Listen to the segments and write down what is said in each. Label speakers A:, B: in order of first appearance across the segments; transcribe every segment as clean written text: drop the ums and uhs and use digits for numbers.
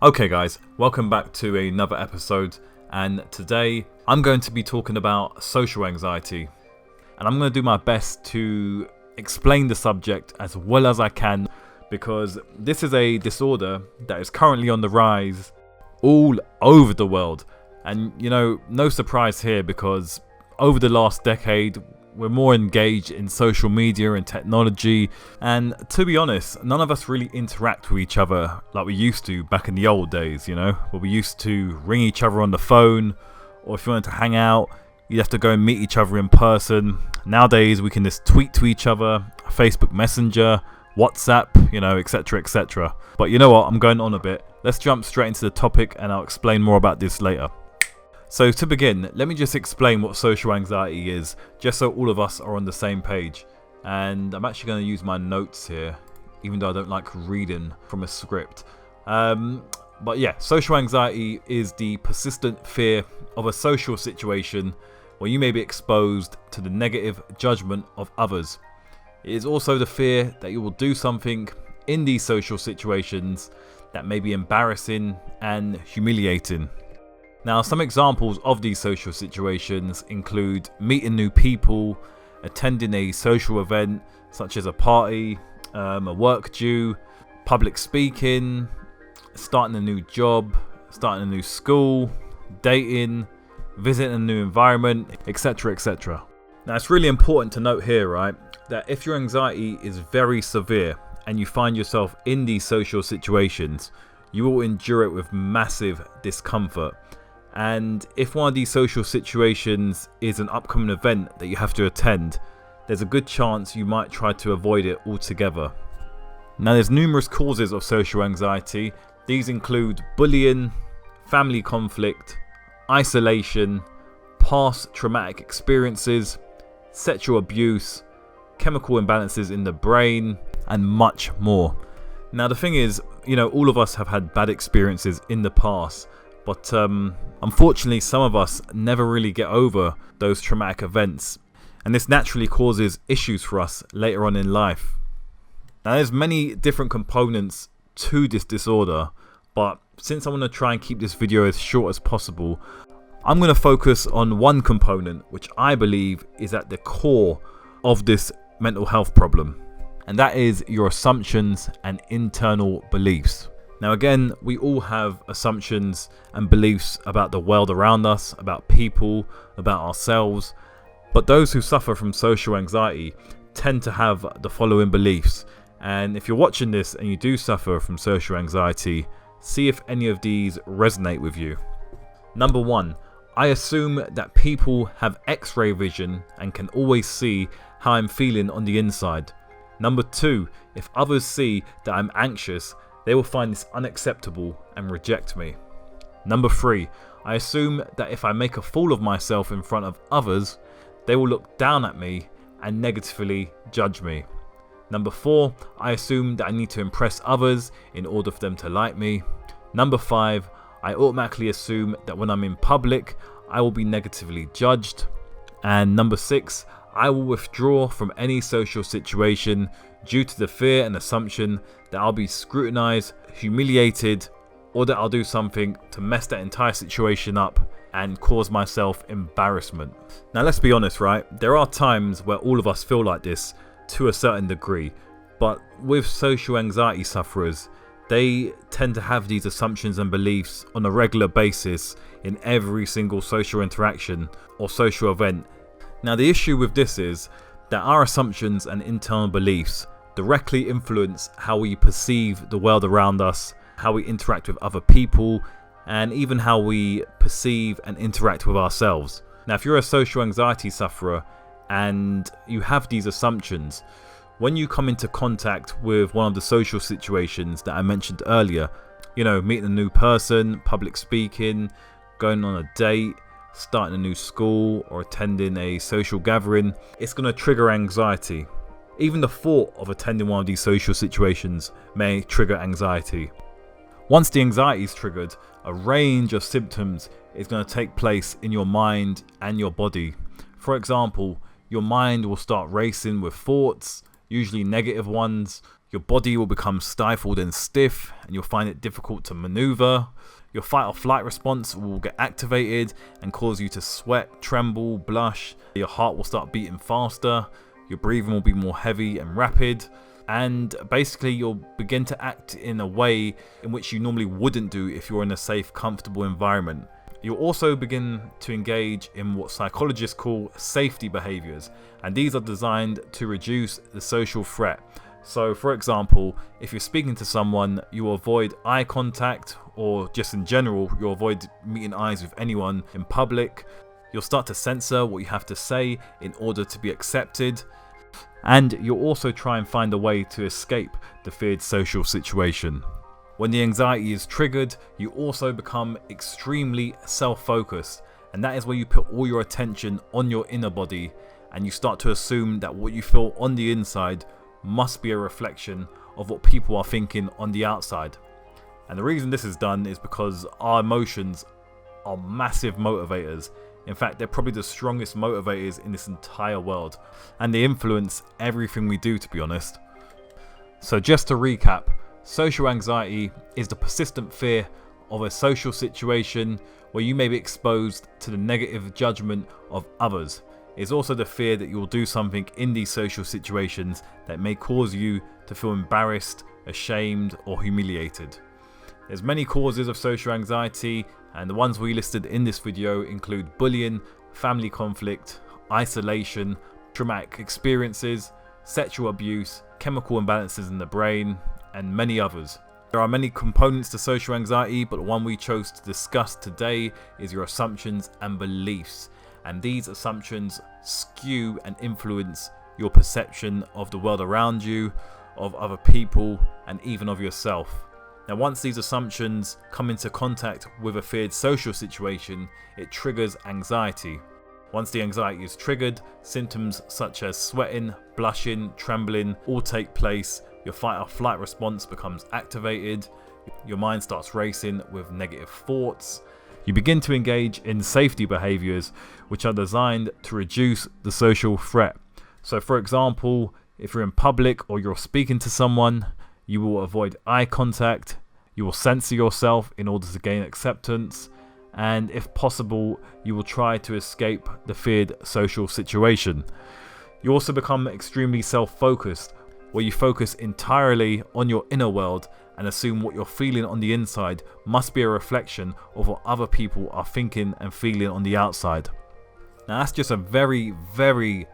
A: Okay guys, welcome back to another episode, and today I'm going to be talking about social anxiety, and I'm going to do my best to explain the subject as well as I can, because this is a disorder that is currently on the rise all over the world. And no surprise here, because over the last decade we're more engaged in social media and technology, and to be honest, none of us really interact with each other like we used to back in the old days, where we used to ring each other on the phone, or if you wanted to hang out, you'd have to go and meet each other in person. Nowadays we can just tweet to each other, Facebook Messenger, WhatsApp, etc, etc. But you know what, I'm going on a bit. Let's jump straight into the topic and I'll explain more about this later. So to begin, let me just explain what social anxiety is, just so all of us are on the same page. And I'm actually going to use my notes here, even though I don't like reading from a script. But yeah, social anxiety is the persistent fear of a social situation where you may be exposed to the negative judgment of others. It is also the fear that you will do something in these social situations that may be embarrassing and humiliating. Now, some examples of these social situations include meeting new people, attending a social event such as a party, a work due, public speaking, starting a new job, starting a new school, dating, visiting a new environment, etc, etc. Now, it's really important to note here, right, that if your anxiety is very severe and you find yourself in these social situations, you will endure it with massive discomfort. And if one of these social situations is an upcoming event that you have to attend, there's a good chance you might try to avoid it altogether. Now, there's numerous causes of social anxiety. These include bullying, family conflict, isolation, past traumatic experiences, sexual abuse, chemical imbalances in the brain, and much more. Now, the thing is, all of us have had bad experiences in the past, but unfortunately some of us never really get over those traumatic events, and this naturally causes issues for us later on in life. Now, there's many different components to this disorder, but since I want to try and keep this video as short as possible, I'm going to focus on one component which I believe is at the core of this mental health problem, and that is your assumptions and internal beliefs. Now again, we all have assumptions and beliefs about the world around us, about people, about ourselves, but those who suffer from social anxiety tend to have the following beliefs. And if you're watching this and you do suffer from social anxiety, see if any of these resonate with you. Number 1, I assume that people have X-ray vision and can always see how I'm feeling on the inside. Number 2, if others see that I'm anxious, they will find this unacceptable and reject me. Number 3, I assume that if I make a fool of myself in front of others, they will look down at me and negatively judge me. Number 4, I assume that I need to impress others in order for them to like me. Number 5, I automatically assume that when I'm in public, I will be negatively judged. And number 6, I will withdraw from any social situation due to the fear and assumption that I'll be scrutinized, humiliated, or that I'll do something to mess that entire situation up and cause myself embarrassment. Now, let's be honest, right? There are times where all of us feel like this to a certain degree, but with social anxiety sufferers, they tend to have these assumptions and beliefs on a regular basis in every single social interaction or social event. Now, the issue with this is that our assumptions and internal beliefs directly influence how we perceive the world around us, how we interact with other people, and even how we perceive and interact with ourselves. Now, if you're a social anxiety sufferer and you have these assumptions, when you come into contact with one of the social situations that I mentioned earlier, meeting a new person, public speaking, going on a date, starting a new school, or attending a social gathering, it's going to trigger anxiety. Even the thought of attending one of these social situations may trigger anxiety. Once the anxiety is triggered, a range of symptoms is going to take place in your mind and your body. For example, your mind will start racing with thoughts, usually negative ones. Your body will become stifled and stiff, and you'll find it difficult to maneuver. Your fight or flight response will get activated and cause you to sweat, tremble, blush. Your heart will start beating faster. Your breathing will be more heavy and rapid. And basically you'll begin to act in a way in which you normally wouldn't do if you're in a safe, comfortable environment. You'll also begin to engage in what psychologists call safety behaviors, and these are designed to reduce the social threat. So for example, if you're speaking to someone, you will avoid eye contact, or just in general, you'll avoid meeting eyes with anyone in public. You'll start to censor what you have to say in order to be accepted. And you'll also try and find a way to escape the feared social situation. When the anxiety is triggered, you also become extremely self-focused, and that is where you put all your attention on your inner body, and you start to assume that what you feel on the inside must be a reflection of what people are thinking on the outside. And the reason this is done is because our emotions are massive motivators. In fact, they're probably the strongest motivators in this entire world, and they influence everything we do, to be honest. So just to recap, social anxiety is the persistent fear of a social situation where you may be exposed to the negative judgment of others. It's also the fear that you'll do something in these social situations that may cause you to feel embarrassed, ashamed, or humiliated. There's many causes of social anxiety, and the ones we listed in this video include bullying, family conflict, isolation, traumatic experiences, sexual abuse, chemical imbalances in the brain, and many others. There are many components to social anxiety, but the one we chose to discuss today is your assumptions and beliefs. And these assumptions skew and influence your perception of the world around you, of other people, and even of yourself. Now, once these assumptions come into contact with a feared social situation, it triggers anxiety. Once the anxiety is triggered, symptoms such as sweating, blushing, trembling all take place. Your fight or flight response becomes activated. Your mind starts racing with negative thoughts. You begin to engage in safety behaviors which are designed to reduce the social threat. So for example, if you're in public or you're speaking to someone, you will avoid eye contact, you will censor yourself in order to gain acceptance, and if possible, you will try to escape the feared social situation. You also become extremely self-focused, where you focus entirely on your inner world and assume what you're feeling on the inside must be a reflection of what other people are thinking and feeling on the outside. Now that's just a very, very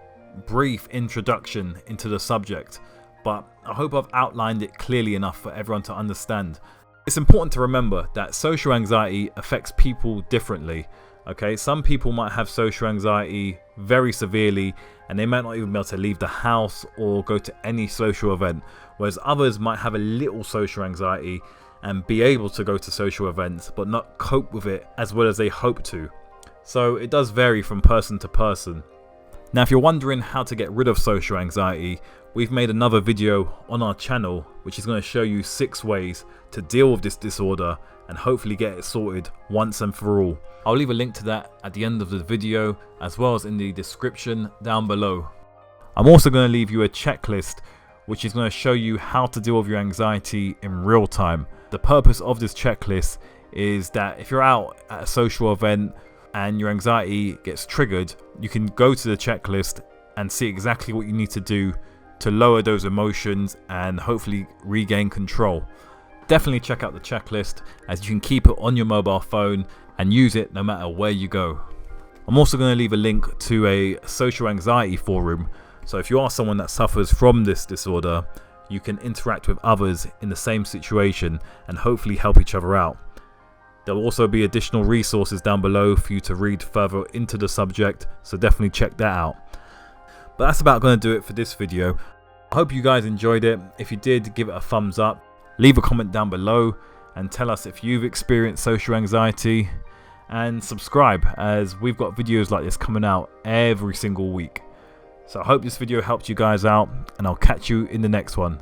A: brief introduction into the subject, but I hope I've outlined it clearly enough for everyone to understand. It's important to remember that social anxiety affects people differently. Okay, some people might have social anxiety very severely and they might not even be able to leave the house or go to any social event, whereas others might have a little social anxiety and be able to go to social events but not cope with it as well as they hope to. So it does vary from person to person. Now, if you're wondering how to get rid of social anxiety, we've made another video on our channel which is going to show you 6 ways to deal with this disorder and hopefully get it sorted once and for all. I'll leave a link to that at the end of the video as well as in the description down below. I'm also going to leave you a checklist which is going to show you how to deal with your anxiety in real time. The purpose of this checklist is that if you're out at a social event and your anxiety gets triggered, you can go to the checklist and see exactly what you need to do to lower those emotions and hopefully regain control. Definitely check out the checklist, as you can keep it on your mobile phone and use it no matter where you go. I'm also going to leave a link to a social anxiety forum, so if you are someone that suffers from this disorder, you can interact with others in the same situation and hopefully help each other out. There will also be additional resources down below for you to read further into the subject, so definitely check that out. But that's about going to do it for this video. I hope you guys enjoyed it. If you did, give it a thumbs up, leave a comment down below and tell us if you've experienced social anxiety, and subscribe as we've got videos like this coming out every single week. So I hope this video helped you guys out, and I'll catch you in the next one.